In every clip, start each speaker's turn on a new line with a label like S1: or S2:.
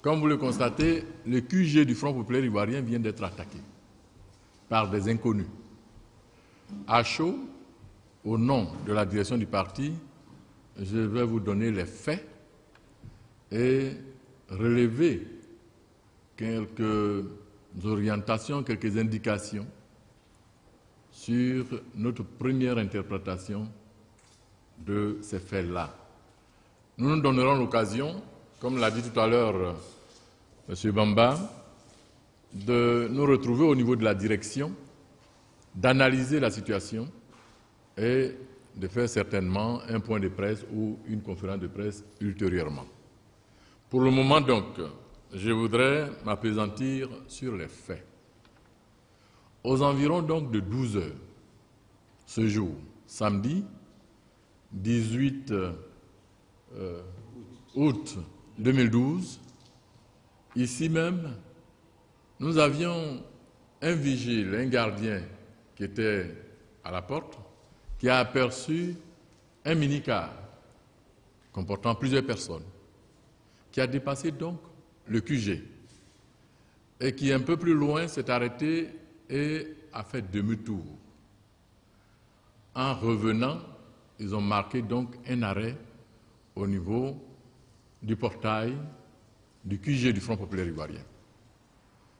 S1: Comme vous le constatez, le QG du Front populaire ivoirien vient d'être attaqué par des inconnus. À chaud, au nom de la direction du parti, je vais vous donner les faits et relever quelques orientations, quelques indications sur notre première interprétation de ces faits-là. Nous nous donnerons l'occasion, comme l'a dit tout à l'heure M. Bamba, de nous retrouver au niveau de la direction, d'analyser la situation et de faire certainement un point de presse ou une conférence de presse ultérieurement. Pour le moment donc, je voudrais m'appesantir sur les faits. Aux environs donc de 12 heures, ce jour, samedi 18 août 2012, ici même, nous avions un vigile, un gardien qui était à la porte, qui a aperçu un minicar comportant plusieurs personnes, qui a dépassé donc le QG et qui un peu plus loin s'est arrêté et a fait demi-tour. En revenant, ils ont marqué donc un arrêt au niveau du portail du QG du Front populaire ivoirien.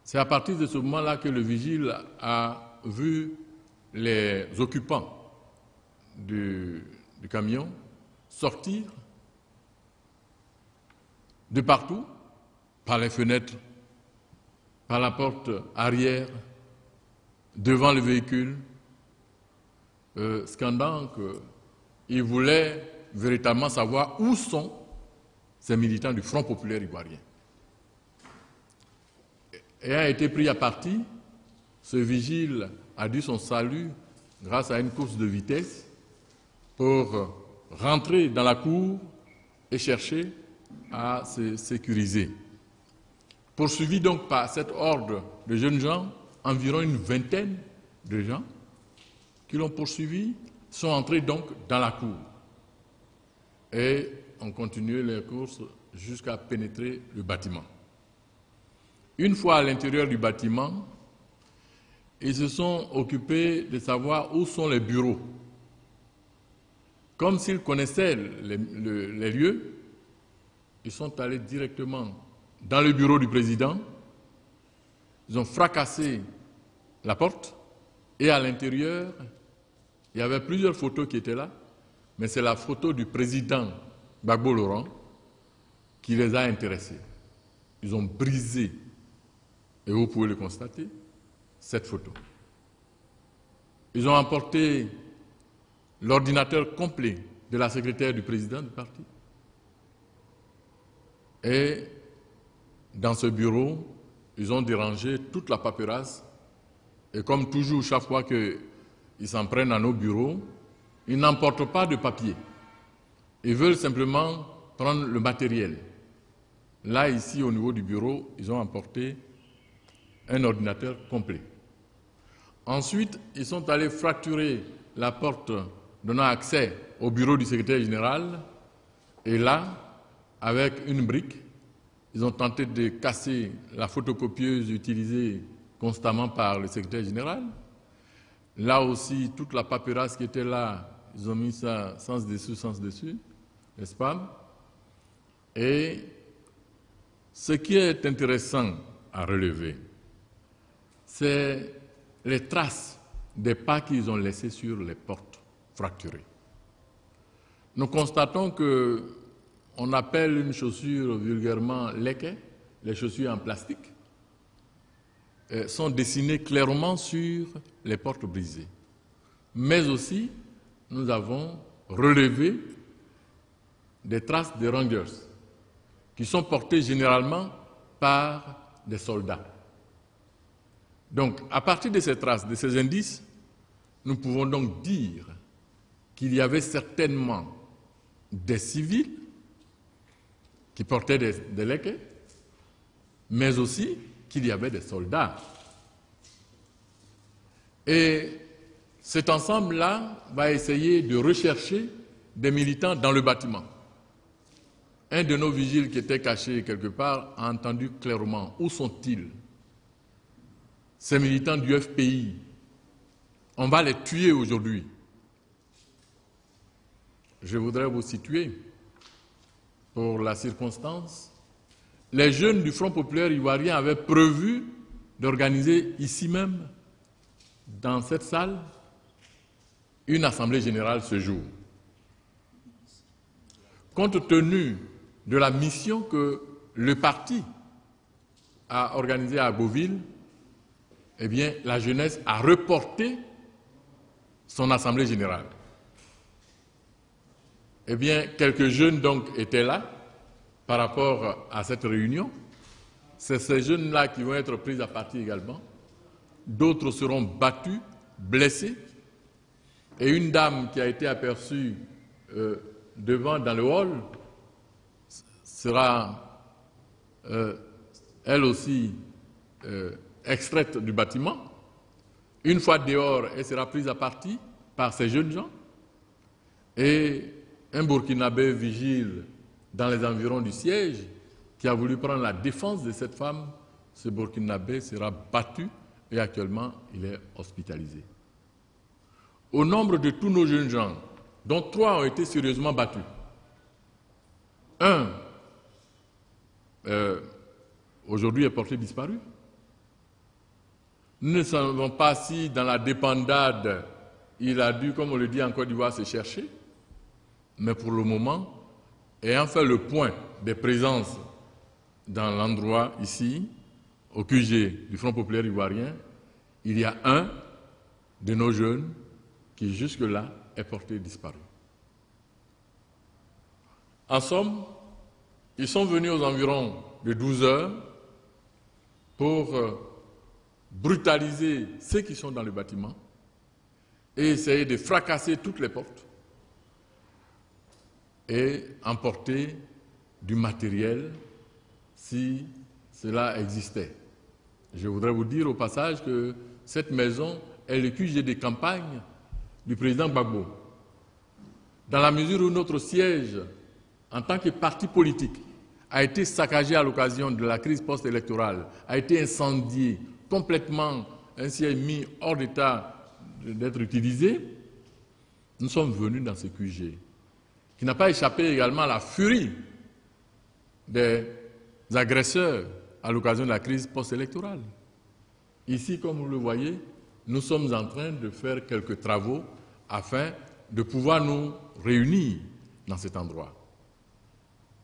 S1: C'est à partir de ce moment-là que le vigile a vu les occupants du camion sortir de partout, par les fenêtres, par la porte arrière, devant le véhicule, scandant qu'ils voulaient véritablement savoir où sont ces militants du Front populaire ivoirien. Et a été pris à partie, ce vigile a dû son salut grâce à une course de vitesse pour rentrer dans la cour et chercher à se sécuriser. Poursuivi donc par cette horde de jeunes gens, environ une vingtaine de gens qui l'ont poursuivi sont entrés donc dans la cour et ont continué leur course jusqu'à pénétrer le bâtiment. Une fois à l'intérieur du bâtiment, ils se sont occupés de savoir où sont les bureaux. Comme s'ils connaissaient les lieux, ils sont allés directement dans le bureau du président, ils ont fracassé la porte et à l'intérieur, il y avait plusieurs photos qui étaient là, mais c'est la photo du président Gbagbo Laurent qui les a intéressés. Ils ont brisé, et vous pouvez le constater, cette photo. Ils ont emporté l'ordinateur complet de la secrétaire du président du parti. Et dans ce bureau, ils ont dérangé toute la paperasse. Et comme toujours, chaque fois qu'ils s'en prennent à nos bureaux, ils n'emportent pas de papier. Ils veulent simplement prendre le matériel. Là, ici, au niveau du bureau, ils ont emporté un ordinateur complet. Ensuite, ils sont allés fracturer la porte donnant accès au bureau du secrétaire général. Et là, avec une brique, ils ont tenté de casser la photocopieuse utilisée constamment par le secrétaire général. Là aussi, toute la paperasse qui était là, ils ont mis ça sens dessus, n'est-ce pas? Et ce qui est intéressant à relever, c'est les traces des pas qu'ils ont laissés sur les portes fracturées. Nous constatons qu'on appelle une chaussure vulgairement leke, les chaussures en plastique, sont dessinées clairement sur les portes brisées. Mais aussi, nous avons relevé des traces de Rangers qui sont portées généralement par des soldats. Donc, à partir de ces traces, de ces indices, nous pouvons donc dire qu'il y avait certainement des civils qui portaient des leke, mais aussi qu'il y avait des soldats. Et cet ensemble-là va essayer de rechercher des militants dans le bâtiment. un de nos vigiles qui était caché quelque part a entendu clairement où sont-ils, ces militants du FPI. On va les tuer aujourd'hui. Je voudrais vous situer, pour la circonstance, les jeunes du Front populaire ivoirien avaient prévu d'organiser ici même, dans cette salle, une assemblée générale ce jour. Compte tenu de la mission que le parti a organisée à Beauville, eh bien, la jeunesse a reporté son assemblée générale. Eh bien, quelques jeunes donc étaient là par rapport à cette réunion. C'est ces jeunes-là qui vont être pris à partie également. D'autres seront battus, blessés. Et une dame qui a été aperçue devant dans le hall sera elle aussi extraite du bâtiment. Une fois dehors, elle sera prise à partie par ces jeunes gens. Et un Burkinabé vigile dans les environs du siège qui a voulu prendre la défense de cette femme, ce Burkinabé sera battu et actuellement il est hospitalisé. Au nombre de tous nos jeunes gens, dont 3 ont été sérieusement battus, un aujourd'hui est porté disparu. Nous ne savons pas si dans la débandade, il a dû, comme on le dit en Côte d'Ivoire, se chercher. Mais pour le moment, ayant fait le point des présences dans l'endroit ici, au QG du Front populaire ivoirien, il y a un de nos jeunes qui jusque-là est porté disparu. En somme, ils sont venus aux environs de 12 heures pour brutaliser ceux qui sont dans le bâtiment et essayer de fracasser toutes les portes et emporter du matériel si cela existait. Je voudrais vous dire au passage que cette maison est le QG de campagne du président Gbagbo. Dans la mesure où notre siège, en tant que parti politique, a été saccagé à l'occasion de la crise post-électorale, a été incendié, complètement un siège mis hors d'état d'être utilisé, nous sommes venus dans ce QG, qui n'a pas échappé également à la furie des agresseurs à l'occasion de la crise post-électorale. Ici, comme vous le voyez, nous sommes en train de faire quelques travaux afin de pouvoir nous réunir dans cet endroit.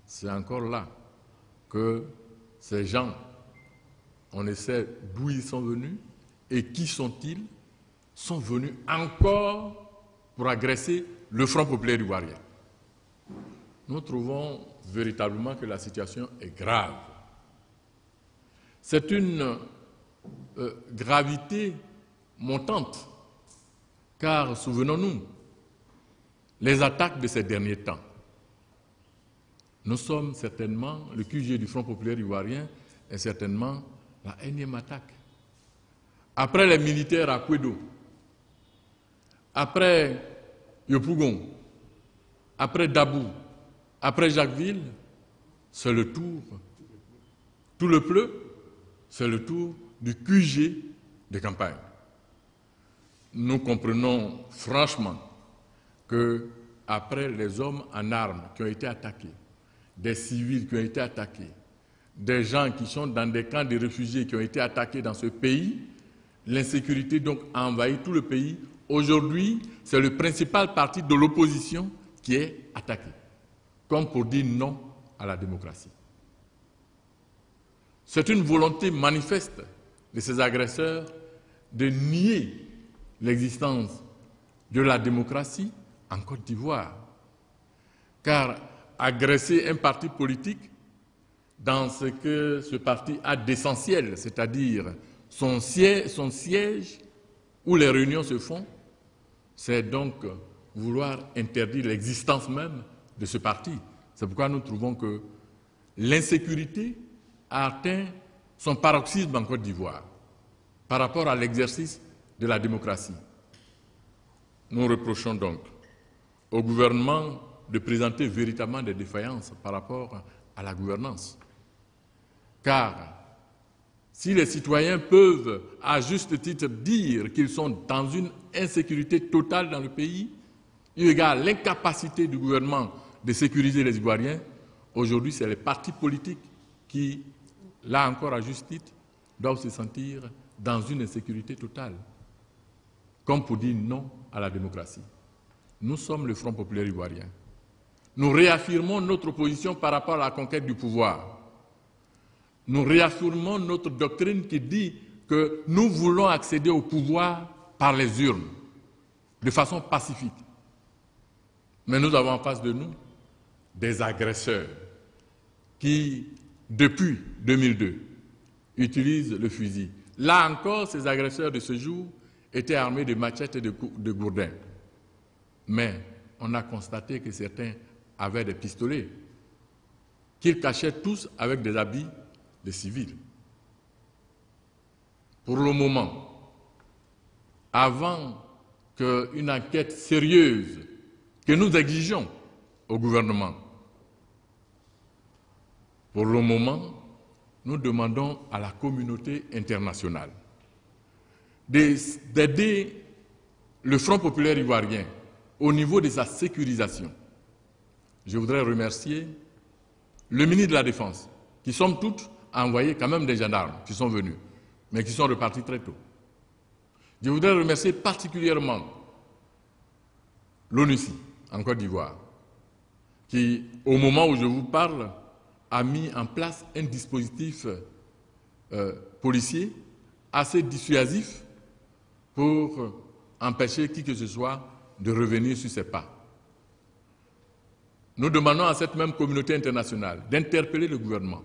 S1: C'est encore là que ces gens, on essaie d'où ils sont venus et qui sont-ils, sont venus encore pour agresser le Front populaire ivoirien. Nous trouvons véritablement que la situation est grave. C'est une gravité montante, car souvenons-nous, les attaques de ces derniers temps. Nous sommes certainement, le QG du Front populaire ivoirien est certainement la énième attaque. Après les militaires à Kwedo, après Yopougon, après Dabou, après Jacquesville, c'est le tour, tout le pleu, c'est le tour du QG de campagne. Nous comprenons franchement que après les hommes en armes qui ont été attaqués, des civils qui ont été attaqués, des gens qui sont dans des camps de réfugiés qui ont été attaqués dans ce pays, l'insécurité donc a envahi tout le pays. Aujourd'hui, c'est le principal parti de l'opposition qui est attaqué, comme pour dire non à la démocratie. C'est une volonté manifeste de ces agresseurs de nier l'existence de la démocratie en Côte d'Ivoire. Car agresser un parti politique dans ce que ce parti a d'essentiel, c'est-à-dire son siège où les réunions se font, c'est donc vouloir interdire l'existence même de ce parti. C'est pourquoi nous trouvons que l'insécurité a atteint son paroxysme en Côte d'Ivoire par rapport à l'exercice de la démocratie. Nous reprochons donc au gouvernement de présenter véritablement des défaillances par rapport à la gouvernance. Car si les citoyens peuvent, à juste titre, dire qu'ils sont dans une insécurité totale dans le pays, eu égard à l'incapacité du gouvernement de sécuriser les Ivoiriens, aujourd'hui, c'est les partis politiques qui, là encore à juste titre, doivent se sentir dans une insécurité totale, comme pour dire non à la démocratie. Nous sommes le Front populaire ivoirien. Nous réaffirmons notre position par rapport à la conquête du pouvoir. Nous réaffirmons notre doctrine qui dit que nous voulons accéder au pouvoir par les urnes, de façon pacifique. Mais nous avons en face de nous des agresseurs qui, depuis 2002, utilisent le fusil. Là encore, ces agresseurs de ce jour étaient armés de machettes et de gourdins. Mais on a constaté que certains avaient des pistolets, qu'ils cachaient tous avec des habits de civils. Pour le moment, avant qu'une enquête sérieuse que nous exigeons au gouvernement, pour le moment, nous demandons à la communauté internationale d'aider le Front populaire ivoirien au niveau de sa sécurisation. Je voudrais remercier le ministre de la Défense, qui, somme toute, a envoyé quand même des gendarmes qui sont venus, mais qui sont repartis très tôt. Je voudrais remercier particulièrement l'ONUCI, en Côte d'Ivoire, qui, au moment où je vous parle, a mis en place un dispositif policier assez dissuasif pour empêcher qui que ce soit de revenir sur ses pas. Nous demandons à cette même communauté internationale d'interpeller le gouvernement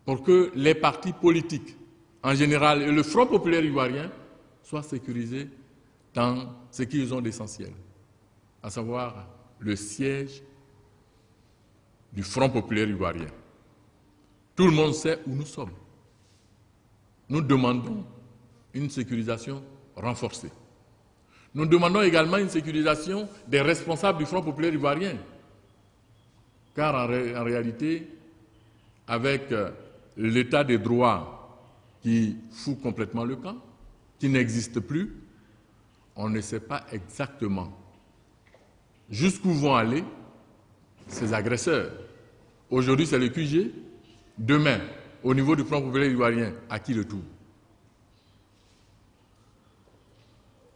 S1: pour que les partis politiques, en général, et le Front populaire ivoirien, soient sécurisés dans ce qu'ils ont d'essentiel, à savoir le siège du Front populaire ivoirien. Tout le monde sait où nous sommes. Nous demandons une sécurisation renforcée. Nous demandons également une sécurisation des responsables du Front populaire ivoirien. Car en réalité, avec l'état des droits qui fout complètement le camp, qui n'existe plus, on ne sait pas exactement jusqu'où vont aller ces agresseurs. Aujourd'hui, c'est le QG. Demain, au niveau du Front populaire ivoirien, à qui le tour?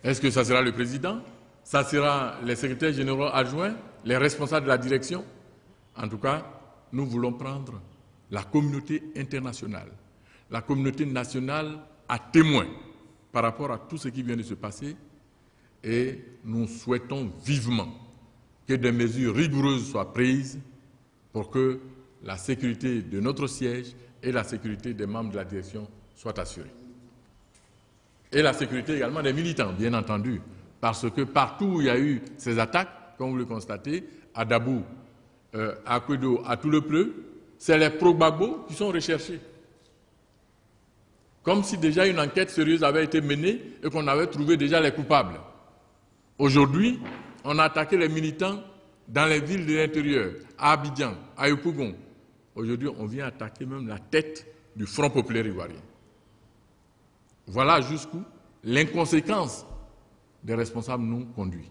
S1: Est-ce que ça sera le président? Ça sera les secrétaires généraux adjoints, les responsables de la direction? En tout cas, nous voulons prendre la communauté internationale, la communauté nationale à témoin par rapport à tout ce qui vient de se passer, et nous souhaitons vivement que des mesures rigoureuses soient prises pour que la sécurité de notre siège et la sécurité des membres de la direction soient assurées. Et la sécurité également des militants, bien entendu, parce que partout où il y a eu ces attaques, comme vous le constatez, à Dabou, à Kwedo, à Toulepleu, c'est les pro-Gbagbo qui sont recherchés. Comme si déjà une enquête sérieuse avait été menée et qu'on avait trouvé déjà les coupables. Aujourd'hui, on a attaqué les militants dans les villes de l'intérieur, à Abidjan, à Yopougon. Aujourd'hui, on vient attaquer même la tête du Front populaire ivoirien. Voilà jusqu'où l'inconséquence des responsables nous conduit.